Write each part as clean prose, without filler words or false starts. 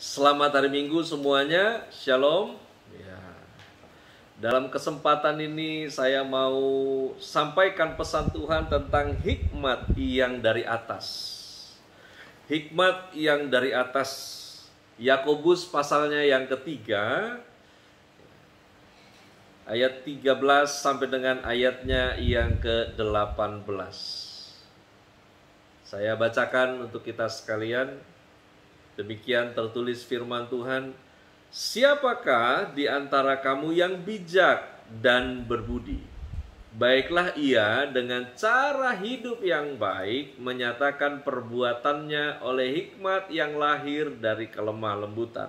Selamat hari Minggu semuanya, Shalom. Ya. Dalam kesempatan ini saya mau sampaikan pesan Tuhan tentang hikmat yang dari atas. Hikmat yang dari atas. Yakobus pasalnya yang ketiga, ayat 13 sampai dengan ayatnya yang ke-18. Saya bacakan untuk kita sekalian. Demikian tertulis firman Tuhan, siapakah di antara kamu yang bijak dan berbudi? Baiklah ia dengan cara hidup yang baik menyatakan perbuatannya oleh hikmat yang lahir dari kelemah lembutan.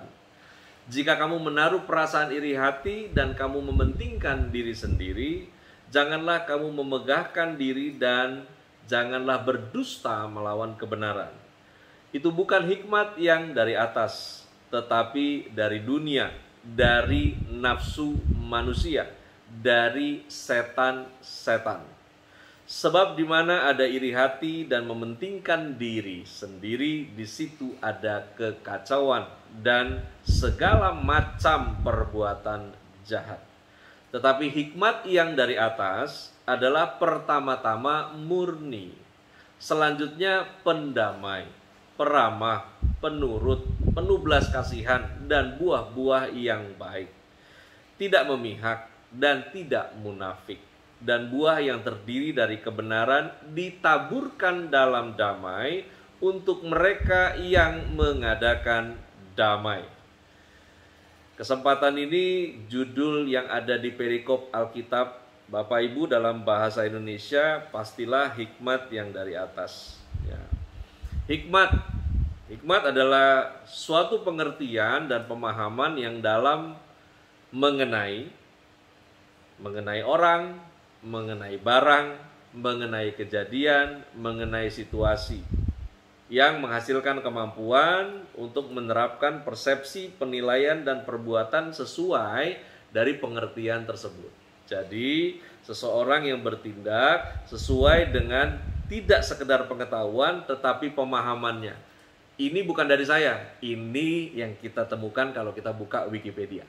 Jika kamu menaruh perasaan iri hati dan kamu mementingkan diri sendiri, janganlah kamu memegahkan diri dan janganlah berdusta melawan kebenaran. Itu bukan hikmat yang dari atas, tetapi dari dunia, dari nafsu manusia, dari setan-setan. Sebab di mana ada iri hati dan mementingkan diri sendiri, di situ ada kekacauan dan segala macam perbuatan jahat. Tetapi hikmat yang dari atas adalah pertama-tama murni, selanjutnya pendamai, peramah, penurut, penuh belas kasihan, dan buah-buah yang baik. Tidak memihak dan tidak munafik. Dan buah yang terdiri dari kebenaran ditaburkan dalam damai untuk mereka yang mengadakan damai. Kesempatan ini judul yang ada di perikop Alkitab Bapak Ibu dalam bahasa Indonesia, pastilah hikmat yang dari atas. Ya. Hikmat adalah suatu pengertian dan pemahaman yang dalam mengenai orang, mengenai barang, mengenai kejadian, mengenai situasi yang menghasilkan kemampuan untuk menerapkan persepsi, penilaian, dan perbuatan sesuai dari pengertian tersebut. Jadi, seseorang yang bertindak sesuai dengan tidak sekedar pengetahuan tetapi pemahamannya. Ini bukan dari saya, ini yang kita temukan kalau kita buka Wikipedia.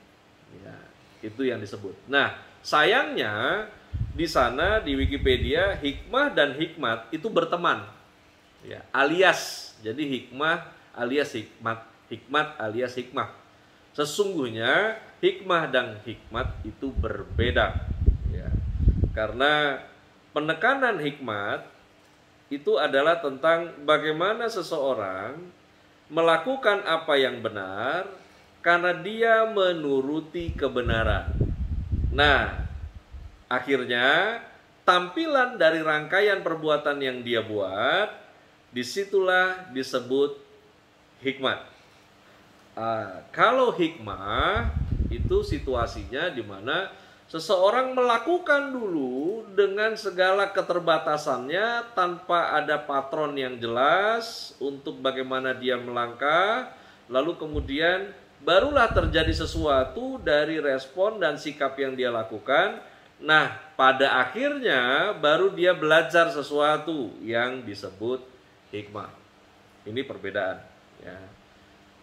Ya, itu yang disebut. Nah, sayangnya di sana di Wikipedia hikmah dan hikmat itu berteman. Ya, alias. Jadi hikmah alias hikmat, hikmat alias hikmah. Sesungguhnya hikmah dan hikmat itu berbeda. Ya, karena penekanan hikmat itu adalah tentang bagaimana seseorang melakukan apa yang benar karena dia menuruti kebenaran. Nah, akhirnya tampilan dari rangkaian perbuatan yang dia buat, disitulah disebut hikmat. Kalau hikmah itu situasinya di mana seseorang melakukan dulu dengan segala keterbatasannya tanpa ada patron yang jelas untuk bagaimana dia melangkah, lalu kemudian barulah terjadi sesuatu dari respon dan sikap yang dia lakukan. Nah, pada akhirnya baru dia belajar sesuatu yang disebut hikmah. Ini perbedaan, ya.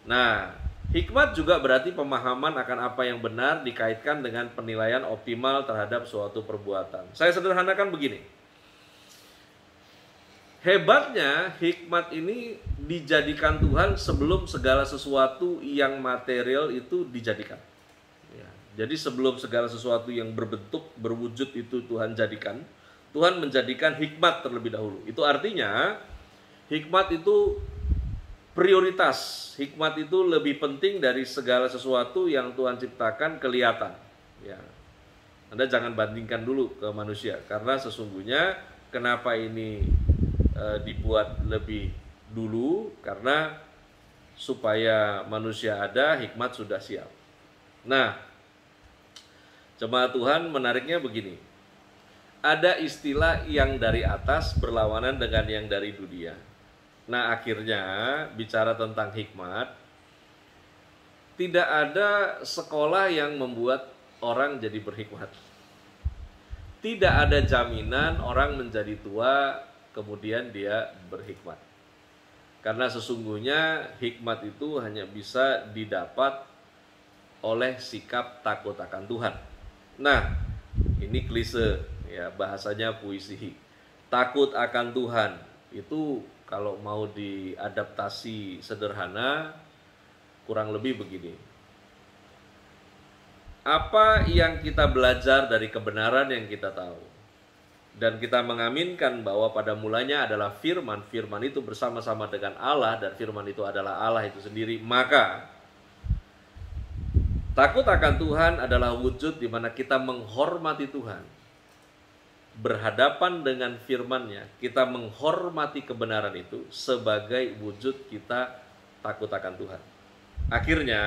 Nah, hikmat juga berarti pemahaman akan apa yang benar dikaitkan dengan penilaian optimal terhadap suatu perbuatan. Saya sederhanakan begini. Hebatnya hikmat ini dijadikan Tuhan sebelum segala sesuatu yang material itu dijadikan. Ya, jadi sebelum segala sesuatu yang berbentuk, berwujud itu Tuhan jadikan, Tuhan menjadikan hikmat terlebih dahulu. Itu artinya hikmat itu prioritas. Hikmat itu lebih penting dari segala sesuatu yang Tuhan ciptakan kelihatan. Ya. Anda jangan bandingkan dulu ke manusia, karena sesungguhnya kenapa ini dibuat lebih dulu, karena supaya manusia ada, hikmat sudah siap. Nah, jemaat Tuhan, menariknya begini. Ada istilah yang dari atas berlawanan dengan yang dari dunia. Nah, akhirnya bicara tentang hikmat, tidak ada sekolah yang membuat orang jadi berhikmat. Tidak ada jaminan orang menjadi tua kemudian dia berhikmat. Karena sesungguhnya hikmat itu hanya bisa didapat oleh sikap takut akan Tuhan. Nah, ini klise ya, bahasanya puisi. Takut akan Tuhan itu kalau mau diadaptasi sederhana kurang lebih begini. Apa yang kita belajar dari kebenaran yang kita tahu, dan kita mengaminkan bahwa pada mulanya adalah firman, firman itu bersama-sama dengan Allah, dan firman itu adalah Allah itu sendiri, maka takut akan Tuhan adalah wujud di mana kita menghormati Tuhan. Berhadapan dengan firman-Nya, kita menghormati kebenaran itu sebagai wujud kita takut akan Tuhan. Akhirnya,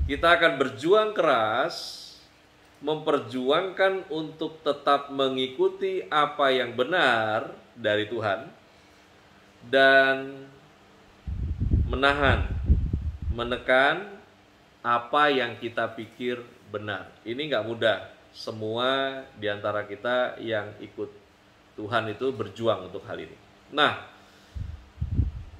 kita akan berjuang keras, memperjuangkan untuk tetap mengikuti apa yang benar dari Tuhan, dan menekan apa yang kita pikir benar. Ini nggak mudah. Semua diantara kita yang ikut Tuhan itu berjuang untuk hal ini. Nah,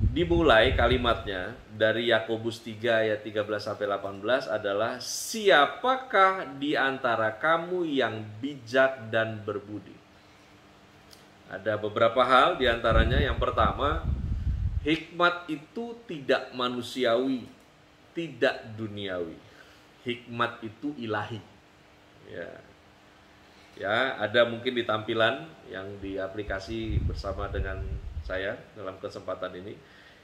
dimulai kalimatnya dari Yakobus 3 ayat 13-18 adalah, siapakah di antara kamu yang bijak dan berbudi? Ada beberapa hal diantaranya. Yang pertama, hikmat itu tidak manusiawi, tidak duniawi. Hikmat itu ilahi. Ya, ada mungkin di tampilan yang di aplikasi bersama dengan saya dalam kesempatan ini.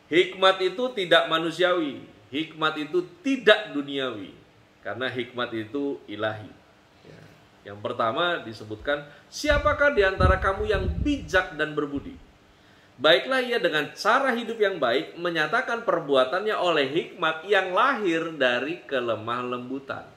Hikmat itu tidak manusiawi, hikmat itu tidak duniawi, karena hikmat itu ilahi. Ya. Yang pertama disebutkan, siapakah di antara kamu yang bijak dan berbudi? Baiklah ia dengan cara hidup yang baik menyatakan perbuatannya oleh hikmat yang lahir dari kelemah lembutan.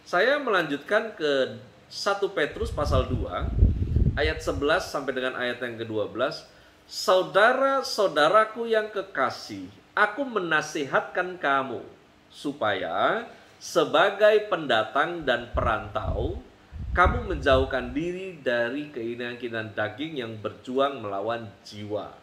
Saya melanjutkan ke 1 Petrus pasal 2 ayat 11 sampai dengan ayat yang ke-12. Saudara-saudaraku yang kekasih, aku menasihatkan kamu supaya sebagai pendatang dan perantau, kamu menjauhkan diri dari keinginan-keinginan daging yang berjuang melawan jiwa.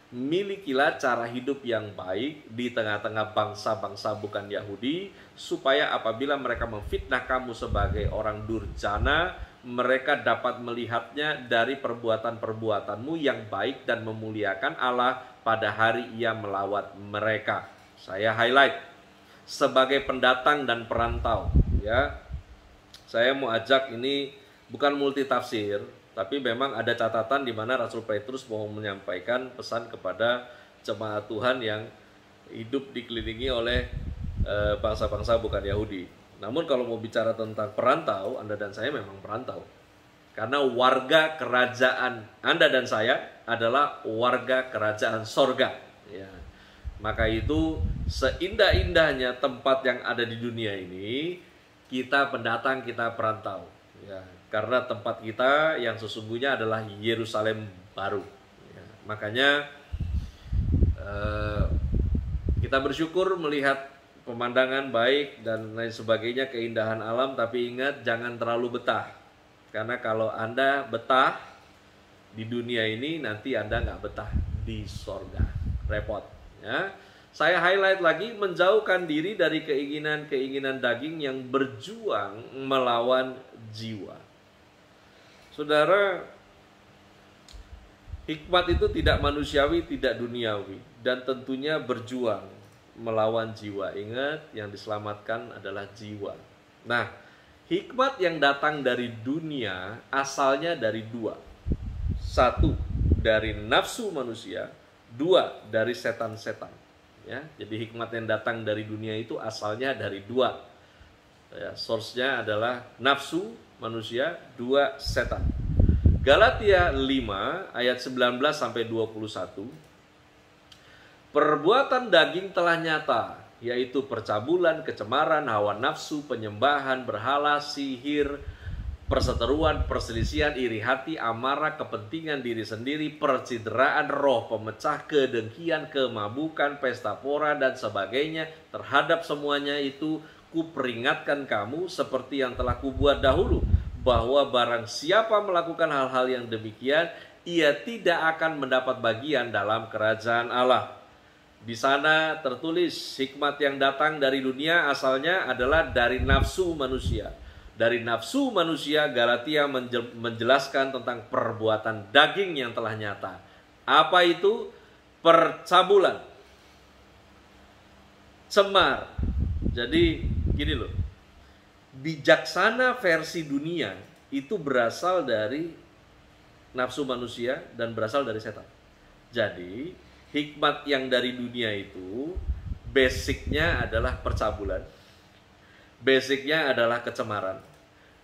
Milikilah cara hidup yang baik di tengah-tengah bangsa-bangsa bukan Yahudi, supaya apabila mereka memfitnah kamu sebagai orang durjana, mereka dapat melihatnya dari perbuatan-perbuatanmu yang baik dan memuliakan Allah pada hari Ia melawat mereka. Saya highlight sebagai pendatang dan perantau, ya. Saya mau ajak, ini bukan multitafsir, tapi memang ada catatan di mana Rasul Petrus mau menyampaikan pesan kepada jemaat Tuhan yang hidup dikelilingi oleh bangsa-bangsa bukan Yahudi. Namun kalau mau bicara tentang perantau, Anda dan saya memang perantau. Karena warga kerajaan Anda dan saya adalah warga kerajaan sorga. Ya. Maka itu seindah-indahnya tempat yang ada di dunia ini, kita pendatang, kita perantau. Ya. Karena tempat kita yang sesungguhnya adalah Yerusalem baru. Ya. Makanya kita bersyukur melihat pemandangan baik dan lain sebagainya, keindahan alam, tapi ingat jangan terlalu betah. Karena kalau Anda betah di dunia ini, nanti Anda nggak betah di sorga. Repot. Ya. Saya highlight lagi, menjauhkan diri dari keinginan-keinginan daging yang berjuang melawan jiwa. Saudara, hikmat itu tidak manusiawi, tidak duniawi, dan tentunya berjuang melawan jiwa. Ingat, yang diselamatkan adalah jiwa. Nah, hikmat yang datang dari dunia asalnya dari dua. Satu, dari nafsu manusia. Dua, dari setan-setan. Ya, jadi hikmat yang datang dari dunia itu asalnya dari dua. Ya, source-nya adalah nafsu manusia, dua, setan. Galatia 5 ayat 19 sampai 21. Perbuatan daging telah nyata, yaitu percabulan, kecemaran, hawa nafsu, penyembahan berhala, sihir, perseteruan, perselisihan, iri hati, amarah, kepentingan diri sendiri, percideraan roh, pemecah, kedengkian, kemabukan, pesta pora, dan sebagainya. Terhadap semuanya itu kuperingatkan kamu seperti yang telah kubuat dahulu, bahwa barang siapa melakukan hal-hal yang demikian, ia tidak akan mendapat bagian dalam kerajaan Allah. Di sana tertulis hikmat yang datang dari dunia asalnya adalah dari nafsu manusia. Dari nafsu manusia, Galatia menjelaskan tentang perbuatan daging yang telah nyata. Apa itu? Percabulan, cemar. Jadi gini loh, bijaksana versi dunia itu berasal dari nafsu manusia dan berasal dari setan. Jadi hikmat yang dari dunia itu basicnya adalah percabulan, basicnya adalah kecemaran,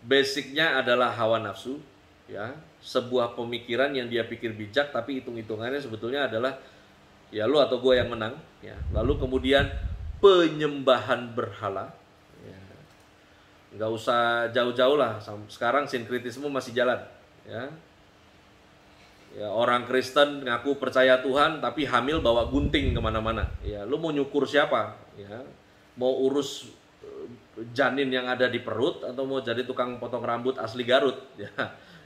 basicnya adalah hawa nafsu, ya, sebuah pemikiran yang dia pikir bijak tapi hitung-hitungannya sebetulnya adalah ya lu atau gue yang menang, ya. Lalu kemudian penyembahan berhala, ya. Nggak usah jauh-jauh lah, sekarang sinkritisme masih jalan, ya. Ya, orang Kristen ngaku percaya Tuhan tapi hamil bawa gunting kemana-mana. Ya, lu mau nyukur siapa? Ya, mau urus janin yang ada di perut atau mau jadi tukang potong rambut asli Garut? Ya,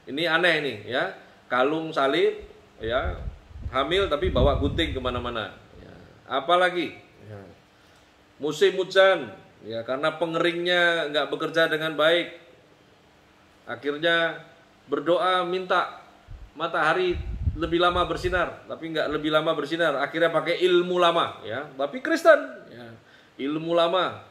ini aneh nih, ya. Kalung salib, ya, hamil tapi bawa gunting kemana-mana. Ya, apalagi ya, musim hujan, ya, karena pengeringnya nggak bekerja dengan baik, akhirnya berdoa minta matahari lebih lama bersinar, tapi nggak lebih lama bersinar, akhirnya pakai ilmu lama, ya, tapi Kristen, ya, ilmu lama,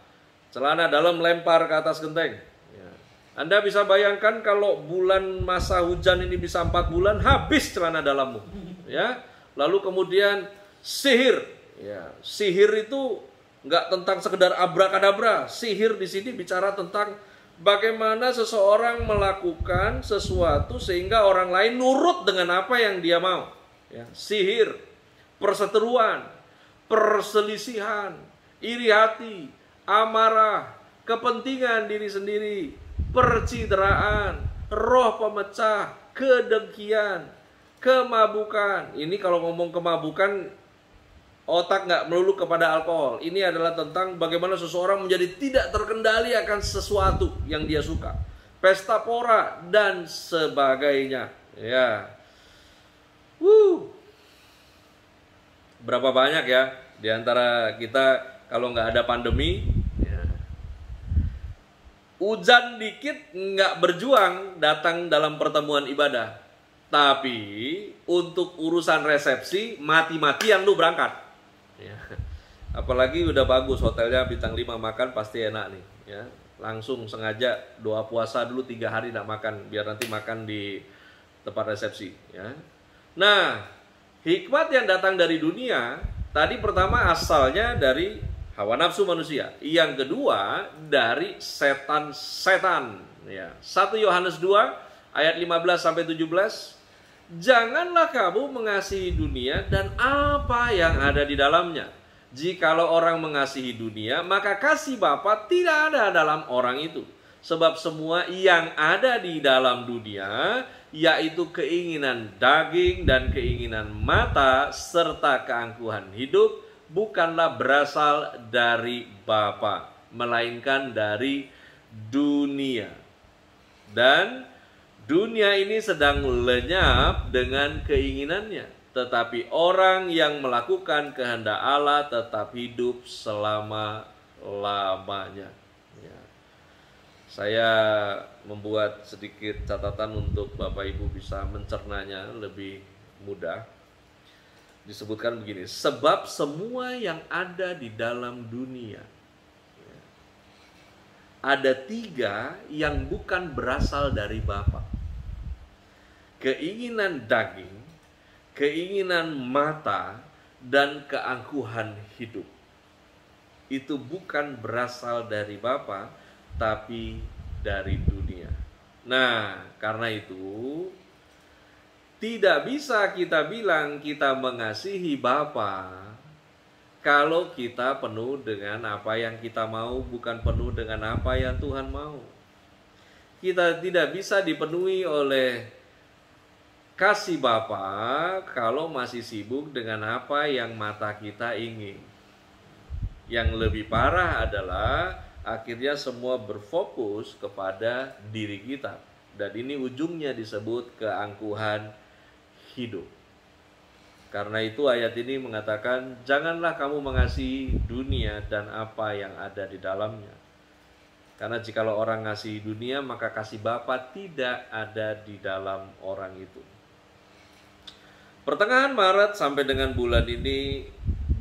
celana dalam lempar ke atas genteng. Ya. Anda bisa bayangkan kalau bulan masa hujan ini bisa 4 bulan, habis celana dalammu, ya. Lalu kemudian sihir, ya, sihir itu nggak tentang sekedar abrakadabra, sihir di sini bicara tentang bagaimana seseorang melakukan sesuatu sehingga orang lain nurut dengan apa yang dia mau. Ya, sihir, perseteruan, perselisihan, iri hati, amarah, kepentingan diri sendiri, percideraan, roh pemecah, kedengkian, kemabukan. Ini kalau ngomong kemabukan, otak nggak melulu kepada alkohol. Ini adalah tentang bagaimana seseorang menjadi tidak terkendali akan sesuatu yang dia suka. Pesta pora dan sebagainya. Ya. Berapa banyak ya di antara kita kalau nggak ada pandemi, ya, hujan dikit nggak berjuang datang dalam pertemuan ibadah. Tapi untuk urusan resepsi mati-matian lu berangkat. Ya. Apalagi udah bagus hotelnya bintang 5, makan pasti enak nih, ya. Langsung sengaja doa puasa dulu 3 hari tidak makan biar nanti makan di tempat resepsi, ya. Nah, hikmat yang datang dari dunia tadi pertama asalnya dari hawa nafsu manusia, yang kedua dari setan-setan, ya. 1 Yohanes 2 ayat 15 sampai 17. Janganlah kamu mengasihi dunia dan apa yang ada di dalamnya. Jikalau orang mengasihi dunia, maka kasih Bapa tidak ada dalam orang itu. Sebab semua yang ada di dalam dunia, yaitu keinginan daging dan keinginan mata, serta keangkuhan hidup, bukanlah berasal dari Bapa, melainkan dari dunia. Dan dunia ini sedang lenyap dengan keinginannya, tetapi orang yang melakukan kehendak Allah tetap hidup selama-lamanya. Ya. Saya membuat sedikit catatan untuk Bapak Ibu bisa mencernanya lebih mudah. Disebutkan begini, sebab semua yang ada di dalam dunia, ada 3 yang bukan berasal dari Bapa. Keinginan daging, keinginan mata, dan keangkuhan hidup. Itu bukan berasal dari Bapa, tapi dari dunia. Nah, karena itu tidak bisa kita bilang kita mengasihi Bapa kalau kita penuh dengan apa yang kita mau, bukan penuh dengan apa yang Tuhan mau. Kita tidak bisa dipenuhi oleh kasih Bapa kalau masih sibuk dengan apa yang mata kita ingin. Yang lebih parah adalah akhirnya semua berfokus kepada diri kita. Dan ini ujungnya disebut keangkuhan hidup. Karena itu ayat ini mengatakan, janganlah kamu mengasihi dunia dan apa yang ada di dalamnya. Karena jikalau orang ngasihi dunia, maka kasih Bapa tidak ada di dalam orang itu. Pertengahan Maret sampai dengan bulan ini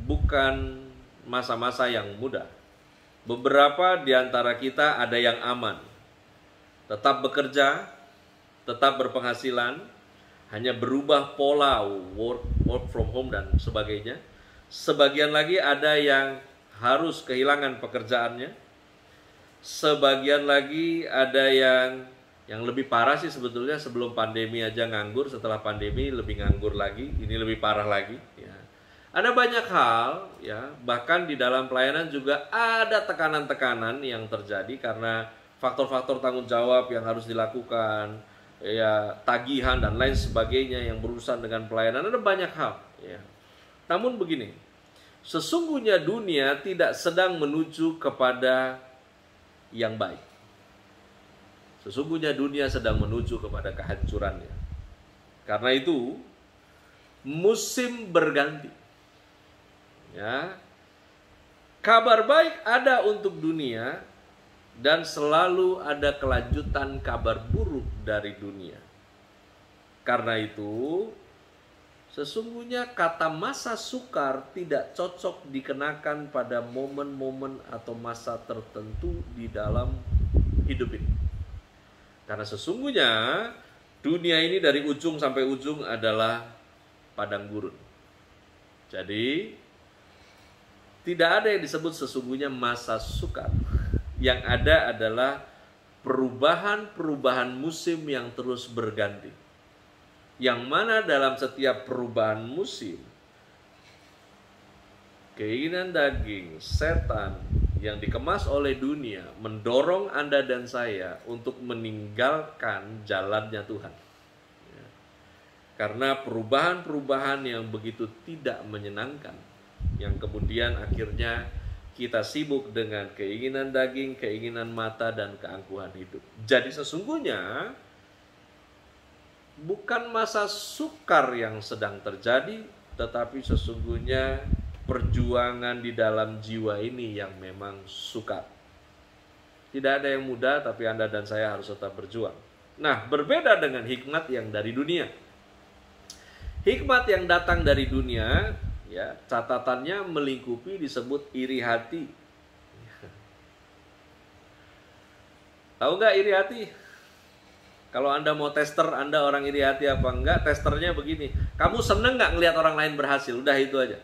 bukan masa-masa yang mudah. Beberapa di antara kita ada yang aman, tetap bekerja, tetap berpenghasilan, hanya berubah pola work from home dan sebagainya. Sebagian lagi ada yang harus kehilangan pekerjaannya. Sebagian lagi ada yang lebih parah sih sebetulnya, sebelum pandemi aja nganggur, setelah pandemi lebih nganggur lagi, ini lebih parah lagi ya. Ada banyak hal ya, bahkan di dalam pelayanan juga ada tekanan-tekanan yang terjadi karena faktor-faktor tanggung jawab yang harus dilakukan, ya, tagihan dan lain sebagainya yang berurusan dengan pelayanan. Ada banyak hal ya. Namun begini, sesungguhnya dunia tidak sedang menuju kepada yang baik. Sesungguhnya dunia sedang menuju kepada kehancurannya. Karena itu musim berganti ya. Kabar baik ada untuk dunia, dan selalu ada kelanjutan kabar buruk dari dunia. Karena itu, sesungguhnya kata masa sukar tidak cocok dikenakan pada momen-momen atau masa tertentu di dalam hidup ini. Karena sesungguhnya dunia ini dari ujung sampai ujung adalah padang gurun. Jadi, tidak ada yang disebut sesungguhnya masa sukar. Yang ada adalah perubahan-perubahan musim yang terus berganti. Yang mana dalam setiap perubahan musim, keinginan daging, setan yang dikemas oleh dunia mendorong Anda dan saya untuk meninggalkan jalannya Tuhan. Karena perubahan-perubahan yang begitu tidak menyenangkan, yang kemudian akhirnya kita sibuk dengan keinginan daging, keinginan mata, dan keangkuhan hidup. Jadi sesungguhnya bukan masa sukar yang sedang terjadi, tetapi sesungguhnya perjuangan di dalam jiwa ini yang memang sukar. Tidak ada yang mudah, tapi Anda dan saya harus tetap berjuang. Nah, berbeda dengan hikmat yang dari dunia. Hikmat yang datang dari dunia, ya, catatannya melingkupi disebut iri hati. Tahu nggak iri hati? Kalau Anda mau tester, Anda orang iri hati apa enggak? Testernya begini, kamu seneng nggak ngelihat orang lain berhasil? Udah itu aja.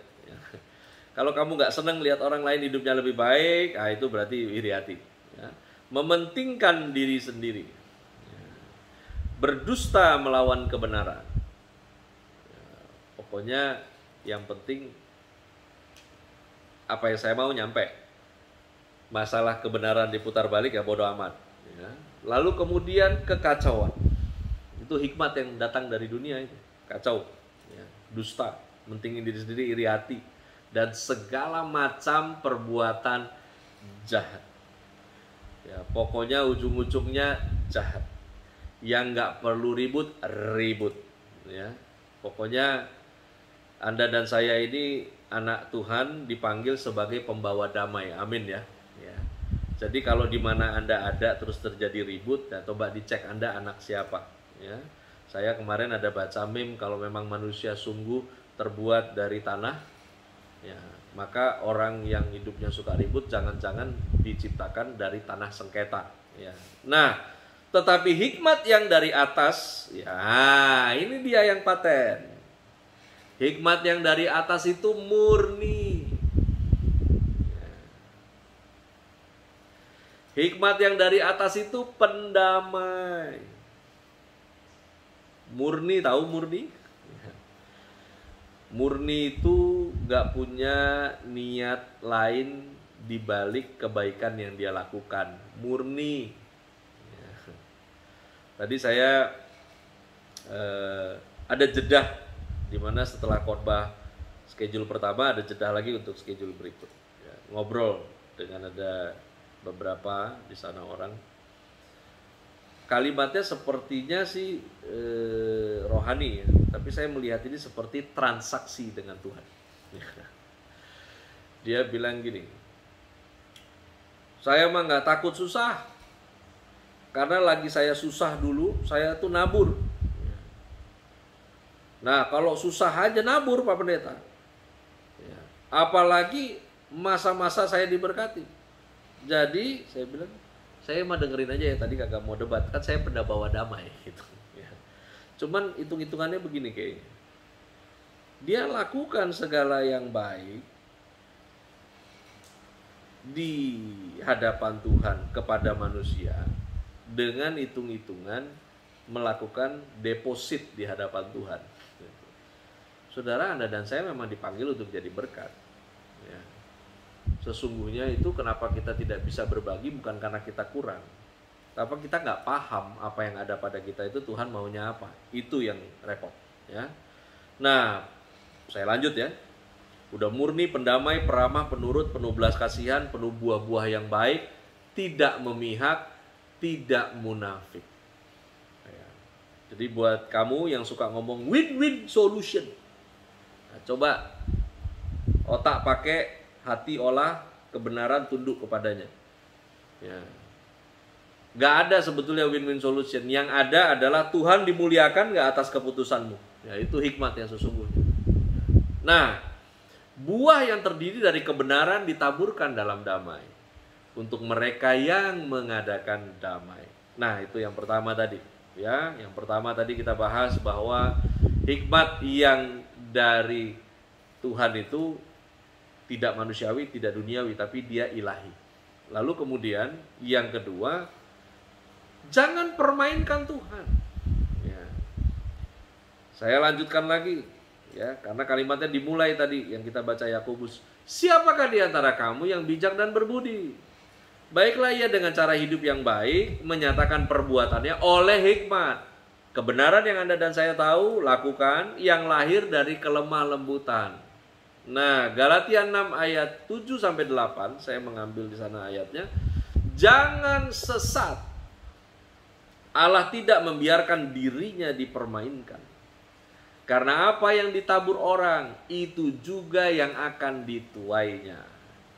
Kalau kamu nggak seneng lihat orang lain hidupnya lebih baik, itu berarti iri hati. Ya. Mementingkan diri sendiri, berdusta melawan kebenaran. Pokoknya yang penting apa yang saya mau nyampe. Masalah kebenaran diputar balik ya bodo amat. Ya. Lalu kemudian kekacauan. Itu hikmat yang datang dari dunia itu. Kacau, ya. Dusta, mentingin diri sendiri, iri hati, dan segala macam perbuatan jahat. Ya, pokoknya ujung-ujungnya jahat. Yang nggak perlu ribut, ribut. Ya. Pokoknya Anda dan saya ini anak Tuhan dipanggil sebagai pembawa damai. Amin ya. Ya. Jadi kalau di mana Anda ada terus terjadi ribut, ya, coba dicek Anda anak siapa. Ya. Saya kemarin ada baca meme, kalau memang manusia sungguh terbuat dari tanah, ya, maka orang yang hidupnya suka ribut jangan-jangan diciptakan dari tanah sengketa. Ya. Nah, tetapi hikmat yang dari atas, ya ini dia yang paten. Hikmat yang dari atas itu murni. Hikmat yang dari atas itu pendamai. Murni, tahu murni? Murni itu gak punya niat lain dibalik kebaikan yang dia lakukan. Murni. Tadi saya ada jeda, dimana setelah khotbah schedule pertama ada jeda lagi untuk schedule berikut. Ya, ngobrol dengan ada beberapa di sana orang. kalimatnya sepertinya sih rohani ya, tapi saya melihat ini seperti transaksi dengan Tuhan. Dia bilang gini, saya mah nggak takut susah, karena lagi saya susah dulu, saya tuh nabur. Nah kalau susah aja nabur Pak Pendeta, apalagi masa-masa saya diberkati. Jadi saya bilang, saya mah dengerin aja ya, tadi kagak mau debat, kan saya pendabawa damai gitu. Cuman hitung-hitungannya begini kayaknya, dia lakukan segala yang baik di hadapan Tuhan kepada manusia dengan hitung-hitungan melakukan deposit di hadapan Tuhan. Saudara, Anda dan saya memang dipanggil untuk jadi berkat. Ya. Sesungguhnya itu kenapa kita tidak bisa berbagi bukan karena kita kurang, tapi kita nggak paham apa yang ada pada kita itu Tuhan maunya apa. Itu yang repot. Ya. Nah, saya lanjut ya. Udah murni, pendamai, peramah, penurut, penuh belas kasihan, penuh buah-buah yang baik, tidak memihak, tidak munafik. Ya. Jadi buat kamu yang suka ngomong win-win solution, nah, coba otak pakai, hati olah, kebenaran tunduk kepadanya. Ya. Gak ada sebetulnya win-win solution. Yang ada adalah Tuhan dimuliakan gak atas keputusanmu. Ya, itu hikmat yang sesungguhnya. Nah, buah yang terdiri dari kebenaran ditaburkan dalam damai untuk mereka yang mengadakan damai. Nah, itu yang pertama tadi. Ya, yang pertama tadi kita bahas bahwa hikmat yang dari Tuhan itu tidak manusiawi, tidak duniawi, tapi dia ilahi. Lalu kemudian yang kedua, jangan permainkan Tuhan. Ya. Saya lanjutkan lagi, ya, karena kalimatnya dimulai tadi yang kita baca Yakobus. Siapakah di antara kamu yang bijak dan berbudi? Baiklah ia dengan cara hidup yang baik menyatakan perbuatannya oleh hikmat. Kebenaran yang Anda dan saya tahu lakukan yang lahir dari kelemah lembutan. Nah, Galatia 6 ayat 7 sampai 8, saya mengambil di sana ayatnya. Jangan sesat. Allah tidak membiarkan dirinya dipermainkan. Karena apa yang ditabur orang, itu juga yang akan dituainya.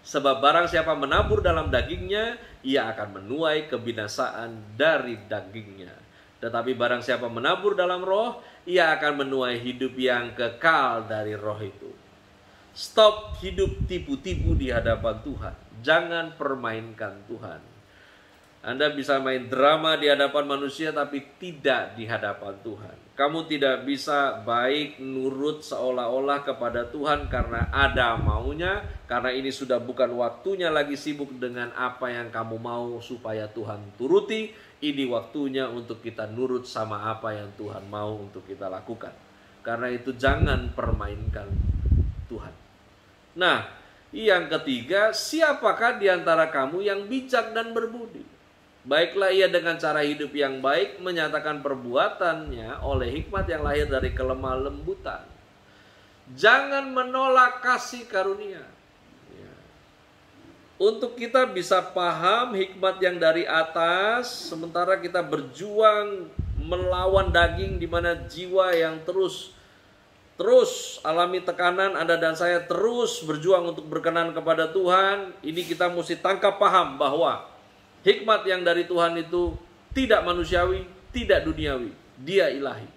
Sebab barang siapa menabur dalam dagingnya, ia akan menuai kebinasaan dari dagingnya. Tetapi barang siapa menabur dalam roh, ia akan menuai hidup yang kekal dari roh itu. Stop hidup tipu-tipu di hadapan Tuhan. Jangan permainkan Tuhan. Anda bisa main drama di hadapan manusia tapi tidak di hadapan Tuhan. Kamu tidak bisa baik nurut seolah-olah kepada Tuhan karena ada maunya, karena ini sudah bukan waktunya lagi sibuk dengan apa yang kamu mau supaya Tuhan turuti. Ini waktunya untuk kita nurut sama apa yang Tuhan mau untuk kita lakukan. Karena itu jangan permainkan Tuhan. Nah, yang ketiga, siapakah di antara kamu yang bijak dan berbudi? Baiklah ia dengan cara hidup yang baik menyatakan perbuatannya oleh hikmat yang lahir dari kelemah lembutan. Jangan menolak kasih karunia. Untuk kita bisa paham hikmat yang dari atas, sementara kita berjuang melawan daging di mana jiwa yang terus alami tekanan, Anda dan saya terus berjuang untuk berkenan kepada Tuhan. Ini kita mesti tangkap paham bahwa hikmat yang dari Tuhan itu tidak manusiawi, tidak duniawi. Dia ilahi.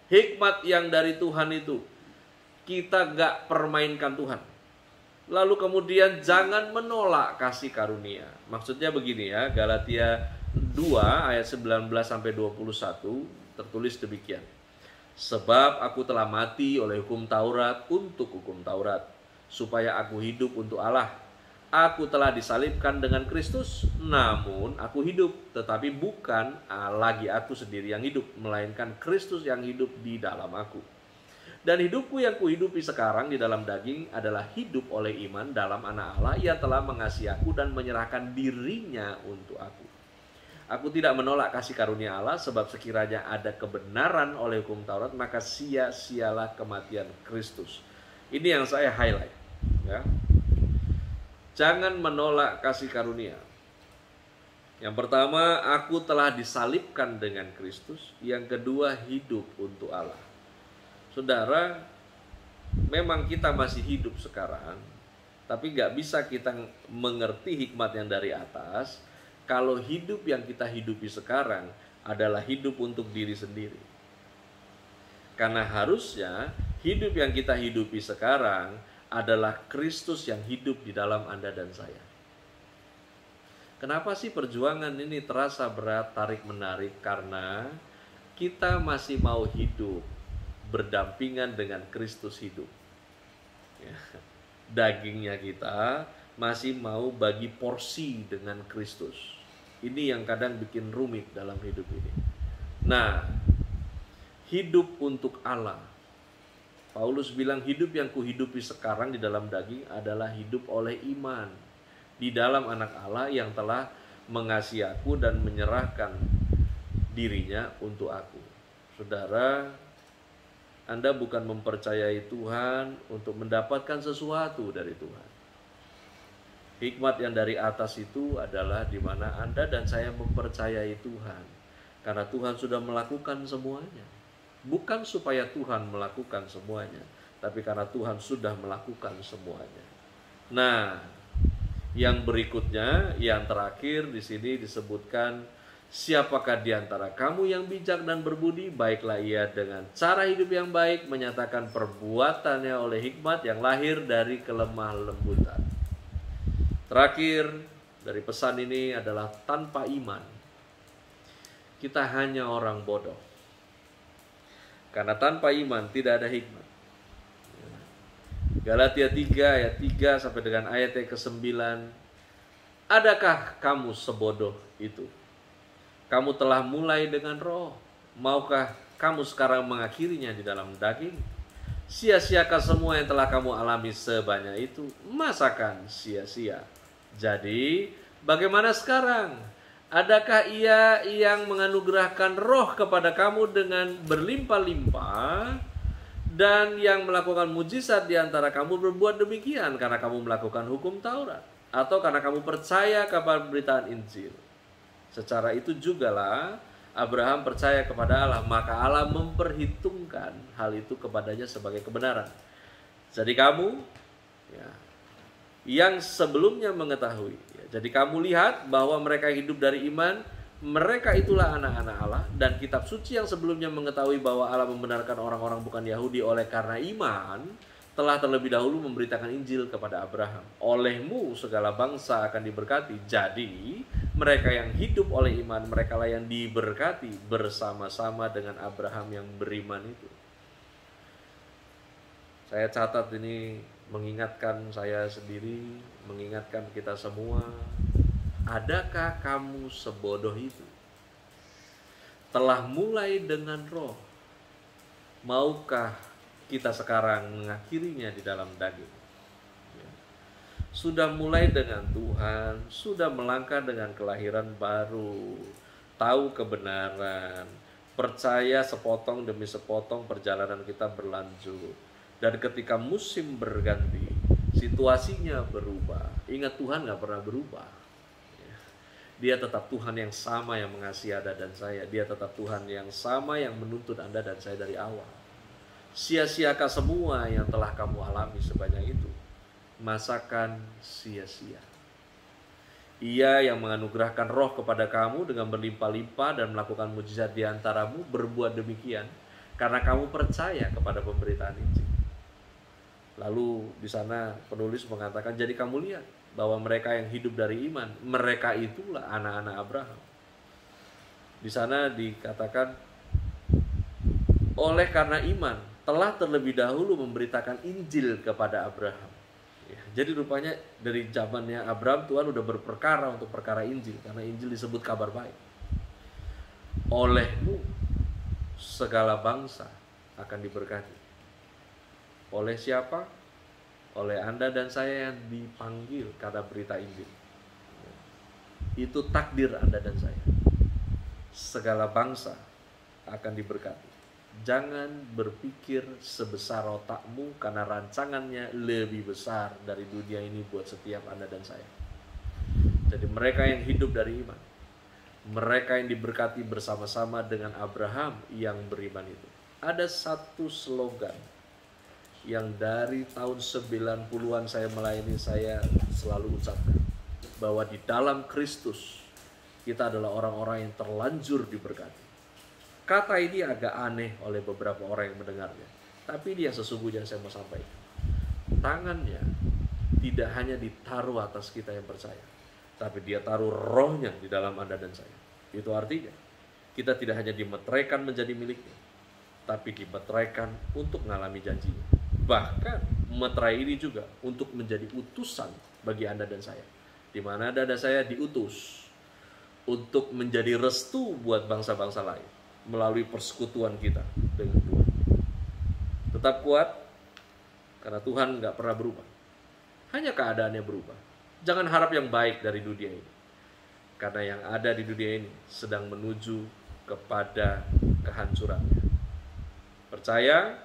Hikmat yang dari Tuhan itu kita gak permainkan Tuhan. Lalu kemudian jangan menolak kasih karunia. Maksudnya begini ya, Galatia 2 ayat 19 sampai 21 tertulis demikian. Sebab aku telah mati oleh hukum Taurat untuk hukum Taurat, supaya aku hidup untuk Allah. Aku telah disalibkan dengan Kristus, namun aku hidup, tetapi bukan lagi aku sendiri yang hidup, melainkan Kristus yang hidup di dalam aku. Dan hidupku yang kuhidupi sekarang di dalam daging adalah hidup oleh iman dalam Anak Allah yang telah mengasihi aku dan menyerahkan dirinya untuk aku. Aku tidak menolak kasih karunia Allah, sebab sekiranya ada kebenaran oleh hukum Taurat, maka sia-sialah kematian Kristus. Ini yang saya highlight, ya. Jangan menolak kasih karunia. Yang pertama, aku telah disalibkan dengan Kristus. Yang kedua, hidup untuk Allah. Saudara, memang kita masih hidup sekarang, tapi nggak bisa kita mengerti hikmat yang dari atas kalau hidup yang kita hidupi sekarang adalah hidup untuk diri sendiri. Karena harusnya hidup yang kita hidupi sekarang adalah Kristus yang hidup di dalam Anda dan saya. Kenapa sih perjuangan ini terasa berat, tarik-menarik? Karena kita masih mau hidup berdampingan dengan Kristus hidup. Ya. Dagingnya kita masih mau bagi porsi dengan Kristus. Ini yang kadang bikin rumit dalam hidup ini. Nah, hidup untuk Allah. Paulus bilang hidup yang kuhidupi sekarang di dalam daging adalah hidup oleh iman di dalam anak Allah yang telah mengasihi aku dan menyerahkan dirinya untuk aku. Saudara, Anda bukan mempercayai Tuhan untuk mendapatkan sesuatu dari Tuhan. Hikmat yang dari atas itu adalah di mana Anda dan saya mempercayai Tuhan. Karena Tuhan sudah melakukan semuanya. Bukan supaya Tuhan melakukan semuanya, tapi karena Tuhan sudah melakukan semuanya. Nah, yang berikutnya, yang terakhir di sini disebutkan, siapakah di antara kamu yang bijak dan berbudi? Baiklah ia dengan cara hidup yang baik menyatakan perbuatannya oleh hikmat yang lahir dari kelemah lembutan. Terakhir dari pesan ini adalah tanpa iman kita hanya orang bodoh. Karena tanpa iman tidak ada hikmat. Galatia 3 ayat 3 sampai dengan ayat yang ke-9. Adakah kamu sebodoh itu? Kamu telah mulai dengan roh. Maukah kamu sekarang mengakhirinya di dalam daging? Sia-siakah semua yang telah kamu alami sebanyak itu? Masakan sia-sia? Jadi, bagaimana sekarang? Adakah ia yang menganugerahkan roh kepada kamu dengan berlimpah-limpah? Dan yang melakukan mujizat di antara kamu berbuat demikian karena kamu melakukan hukum Taurat atau karena kamu percaya kepada pemberitaan Injil. Secara itu jugalah Abraham percaya kepada Allah, maka Allah memperhitungkan hal itu kepadanya sebagai kebenaran. Jadi kamu yang sebelumnya mengetahui, jadi kamu lihat bahwa mereka hidup dari iman. Mereka itulah anak-anak Allah, dan kitab suci yang sebelumnya mengetahui bahwa Allah membenarkan orang-orang bukan Yahudi oleh karena iman telah terlebih dahulu memberitakan Injil kepada Abraham. Olehmu segala bangsa akan diberkati. Jadi mereka yang hidup oleh iman, mereka lah yang diberkati bersama-sama dengan Abraham yang beriman itu. Saya catat ini mengingatkan saya sendiri, mengingatkan kita semua. Adakah kamu sebodoh itu? Telah mulai dengan roh. Maukah kita sekarang mengakhirinya di dalam daging? Sudah mulai dengan Tuhan, sudah melangkah dengan kelahiran baru, tahu kebenaran, percaya sepotong demi sepotong perjalanan kita berlanjut. Dan ketika musim berganti, situasinya berubah. Ingat, Tuhan gak pernah berubah. Dia tetap Tuhan yang sama yang mengasihi Anda dan saya. Dia tetap Tuhan yang sama yang menuntut Anda dan saya dari awal. Sia-siakah semua yang telah kamu alami sebanyak itu? Masakan sia-sia? Ia yang menganugerahkan roh kepada kamu dengan berlimpah-limpah dan melakukan mujizat di antaramu berbuat demikian karena kamu percaya kepada pemberitaan Injil. Lalu di sana penulis mengatakan, jadi kamu lihat bahwa mereka yang hidup dari iman, mereka itulah anak-anak Abraham. Di sana dikatakan, oleh karena iman telah terlebih dahulu memberitakan Injil kepada Abraham. Ya, jadi rupanya dari zamannya Abraham Tuhan udah berperkara untuk perkara Injil, karena Injil disebut kabar baik. Olehmu segala bangsa akan diberkati. Oleh siapa? Oleh Anda dan saya yang dipanggil karena berita Injil. Itu takdir Anda dan saya. Segala bangsa akan diberkati. Jangan berpikir sebesar otakmu karena rancangannya lebih besar dari dunia ini buat setiap Anda dan saya. Jadi mereka yang hidup dari iman, mereka yang diberkati bersama-sama dengan Abraham yang beriman itu. Ada satu slogan yang dari tahun 90-an saya melayani, saya selalu ucapkan, bahwa di dalam Kristus kita adalah orang-orang yang terlanjur diberkati. Kata ini agak aneh oleh beberapa orang yang mendengarnya, tapi ini yang sesungguhnya saya mau sampaikan. Tangannya tidak hanya ditaruh atas kita yang percaya, tapi dia taruh rohnya di dalam Anda dan saya. Itu artinya kita tidak hanya dimeteraikan menjadi miliknya, tapi dimeteraikan untuk mengalami janjinya. Bahkan meterai ini juga untuk menjadi utusan bagi Anda dan saya, di mana Anda dan saya diutus untuk menjadi restu buat bangsa-bangsa lain melalui persekutuan kita dengan Tuhan. Tetap kuat, karena Tuhan nggak pernah berubah. Hanya keadaannya berubah. Jangan harap yang baik dari dunia ini, karena yang ada di dunia ini sedang menuju kepada kehancurannya. Percaya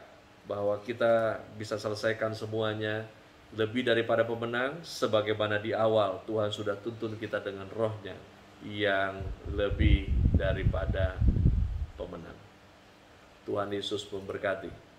bahwa kita bisa selesaikan semuanya lebih daripada pemenang, sebagaimana di awal Tuhan sudah tuntun kita dengan rohnya yang lebih daripada pemenang. Tuhan Yesus memberkati.